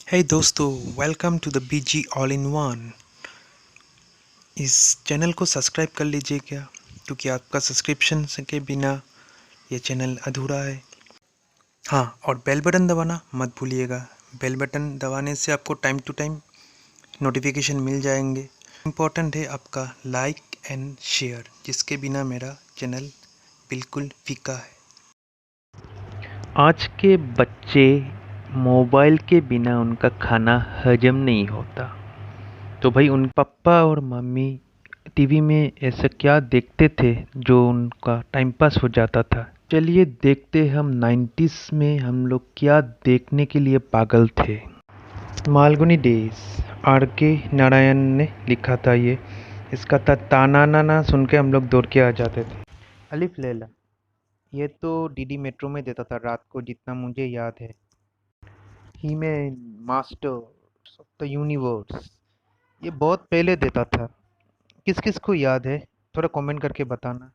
हे दोस्तों, welcome to the BG all in one. इस channel को सब्सक्राइब कर लीजिएगा क्योंकि आपका सब्सक्रिप्शन के बिना ये चैनल अधूरा है। हाँ, और बेल बटन दबाना मत भूलिएगा। बेल बटन दबाने से आपको टाइम टू टाइम नोटिफिकेशन मिल जाएंगे। इम्पोर्टेंट है आपका लाइक एंड शेयर, जिसके बिना मेरा चैनल बिल्कुल फीका है। आज के बच्चे मोबाइल के बिना उनका खाना हजम नहीं होता। तो भाई उन पापा और मम्मी टीवी में ऐसा क्या देखते थे जो उनका टाइम पास हो जाता था। चलिए देखते हम 90s में हम लोग क्या देखने के लिए पागल थे। मालगुनी डेज, आर के नारायण ने लिखा था ये। इसका था ताना नाना सुन के हम लोग दौड़ के आ जाते थे। अलिफ लैला, ये तो डीडी मेट्रो में देता था रात को, जितना मुझे याद है। He-Man, masters of the universe, ये बहुत पहले देता था। किस किस को याद है, थोड़ा कमेंट करके बताना।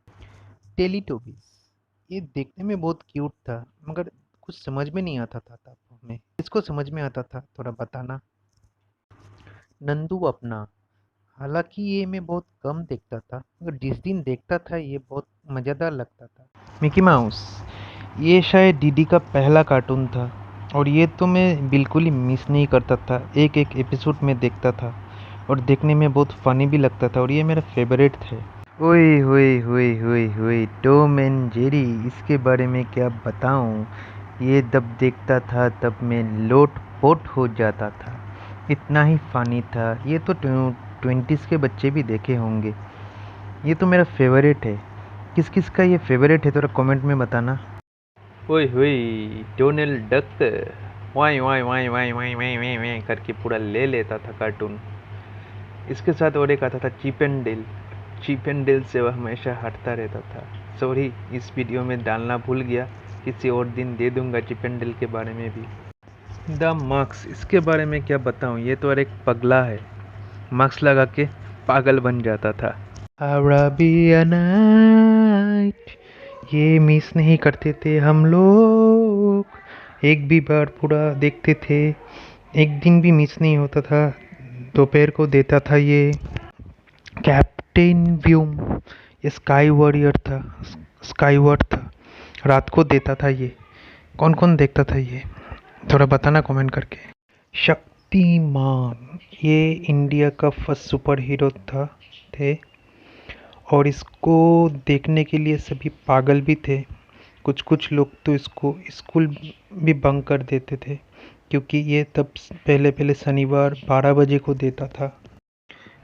टेलीटोबीज, ये देखने में बहुत क्यूट था मगर कुछ समझ में नहीं आता था तब हमें। किसको समझ में आता था थोड़ा बताना। नंदू अपना, हालांकि ये मैं बहुत कम देखता था मगर जिस दिन देखता था ये बहुत मज़ेदार लगता था। मिकी माउस, ये शायद डीडी का पहला कार्टून था और ये तो मैं बिल्कुल ही मिस नहीं करता था। एक एक एपिसोड में देखता था और देखने में बहुत फनी भी लगता था और ये मेरा फेवरेट थे। ओए होए होए होए होए, टॉम एंड जेरी, इसके बारे में क्या बताऊं। ये जब देखता था तब मैं लोट पोट हो जाता था, इतना ही फनी था ये तो। 20s के बच्चे भी देखे होंगे। ये तो मेरा फेवरेट है। किस किस का ये फेवरेट है थोड़ा कमेंट में बताना। ओए होए, डोनाल्ड डक वाई वाई वाई वाई वाई वाई वाई वाई करके पूरा ले लेता था कार्टून। इसके साथ और एक आता था Chip and Dale. Chip and Dale से वह हमेशा हटता रहता था। सॉरी, इस वीडियो में डालना भूल गया, किसी और दिन दे दूंगा चिप एंड डेल के बारे में भी। द मार्क्स, इसके बारे में क्या बताऊं, ये तो एक पगला है। मार्क्स लगा के पागल बन जाता था। अरेबियन नाइट, ये मिस नहीं करते थे हम लोग। एक भी बार पूरा देखते थे, एक दिन भी मिस नहीं होता था। दोपहर को देता था ये। कैप्टन व्यूम, ये स्काई वॉरियर था, स्काई वर्ड था, रात को देता था ये। कौन कौन देखता था ये थोड़ा बताना कमेंट करके। शक्तिमान, ये इंडिया का फर्स्ट सुपर हीरो था थे और इसको देखने के लिए सभी पागल भी थे। कुछ कुछ लोग तो इसको स्कूल भी बंक कर देते थे क्योंकि ये तब पहले पहले शनिवार 12 बजे को देता था।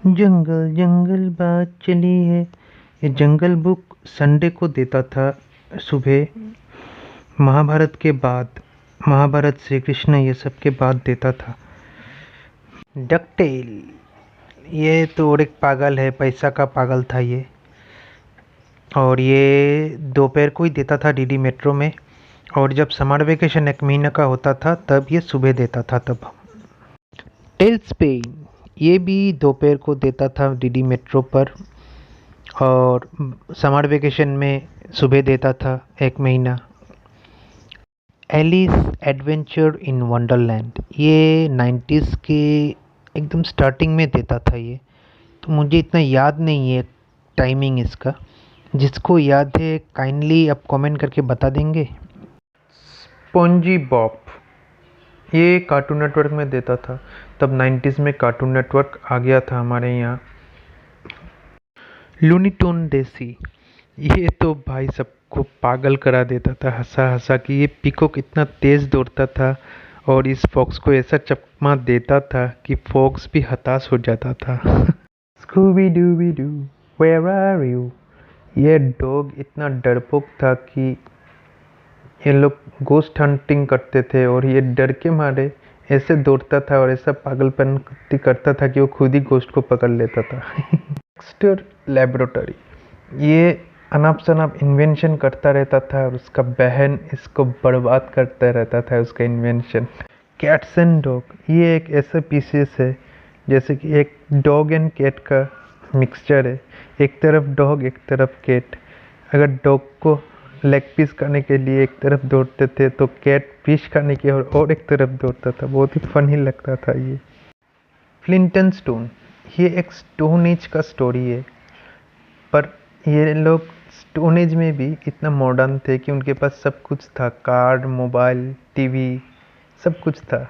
जंगल जंगल बात चली है, ये जंगल बुक संडे को देता था सुबह। महाभारत के बाद, महाभारत श्री कृष्ण ये सब के बाद देता था। डकटेल, ये तो और एक पागल है, पैसा का पागल था ये। और ये दोपहर को ही देता था डीडी मेट्रो में, और जब समर वेकेशन एक महीने का होता था तब ये सुबह देता था तब। टेल्सपेन, ये भी दोपहर को देता था डीडी मेट्रो पर और समर वेकेशन में सुबह देता था एक महीना। एलिस एडवेंचर इन वंडरलैंड, ये 90s के एकदम स्टार्टिंग में देता था ये, तो मुझे इतना याद नहीं है टाइमिंग इसका। जिसको याद है काइंडली आप कमेंट करके बता देंगे। स्पॉन्जी बॉब, ये कार्टून नेटवर्क में देता था तब 90s में कार्टून नेटवर्क आ गया था हमारे यहाँ। लूनी टून देसी, ये तो भाई सबको पागल करा देता था हंसा हंसा कि ये पीकॉक इतना तेज दौड़ता था और इस फॉक्स को ऐसा चकमा देता था कि फॉक्स भी हताश हो जाता था। स्कूबी डूबी डू, वेयर आर यू, ये डॉग इतना डरपोक था कि ये लोग गोस्ट हंटिंग करते थे और ये डर के मारे ऐसे दौड़ता था और ऐसा पागलपन करता था कि वो खुद ही गोस्ट को पकड़ लेता था। डेक्स्टर लैबोरेटरी, ये अनाप शनाप इन्वेंशन करता रहता था और उसका बहन इसको बर्बाद करता रहता था उसका इन्वेंशन। कैट्स एंड डॉग, ये एक ऐसा पीसेस है जैसे कि एक डॉग एंड कैट का मिक्सचर है। एक तरफ डॉग एक तरफ कैट। अगर डॉग को लेग पीस खाने के लिए एक तरफ दौड़ते थे तो कैट फिश खाने की और एक तरफ दौड़ता था। बहुत ही फनी लगता था ये। फ्लिंटन स्टोन, ये एक स्टोन एज का स्टोरी है, पर ये लोग स्टोन एज में भी इतना मॉडर्न थे कि उनके पास सब कुछ था, कार, मोबाइल, टीवी, सब कुछ था।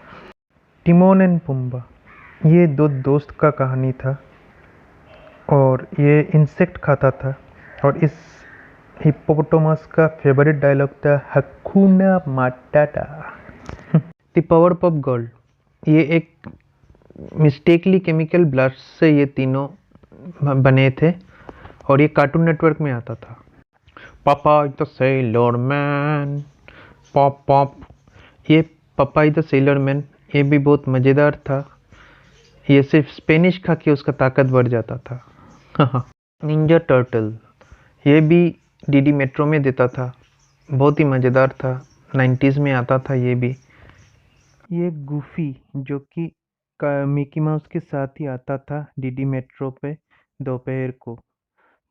टिमोन एंड पुम्बा, ये दो दोस्त का कहानी था और ये इंसेक्ट खाता था और इस हिप्पोपोटामस का फेवरेट डायलॉग था हकुना माटाटा। द पावर पॉप गर्ल, ये एक मिस्टेकली केमिकल ब्लास्ट से ये तीनों बने थे और ये कार्टून नेटवर्क में आता था। पापा the sailor man, pop pop, ये पापा द सेलर मैन, ये भी बहुत मज़ेदार था। ये सिर्फ स्पेनिश खा के उसका ताकत बढ़ जाता था। निंजा टर्टल, ये भी डीडी मेट्रो में देता था, बहुत ही मज़ेदार था, 90s में आता था ये भी। ये गूफी, जो कि मिकी माउस के साथ ही आता था डीडी मेट्रो पे दोपहर को,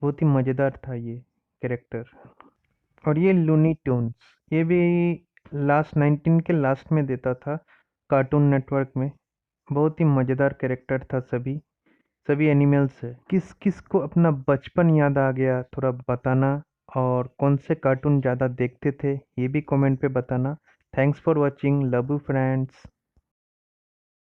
बहुत ही मज़ेदार था ये कैरेक्टर। और ये लूनी ट्यून्स, ये भी लास्ट 19 के लास्ट में देता था कार्टून नेटवर्क में, बहुत ही मज़ेदार कैरेक्टर था। सभी सभी एनिमल्स है। किस किस को अपना बचपन याद आ गया थोड़ा बताना, और कौन से कार्टून ज़्यादा देखते थे ये भी कमेंट पे बताना। Thanks for watching, love you friends.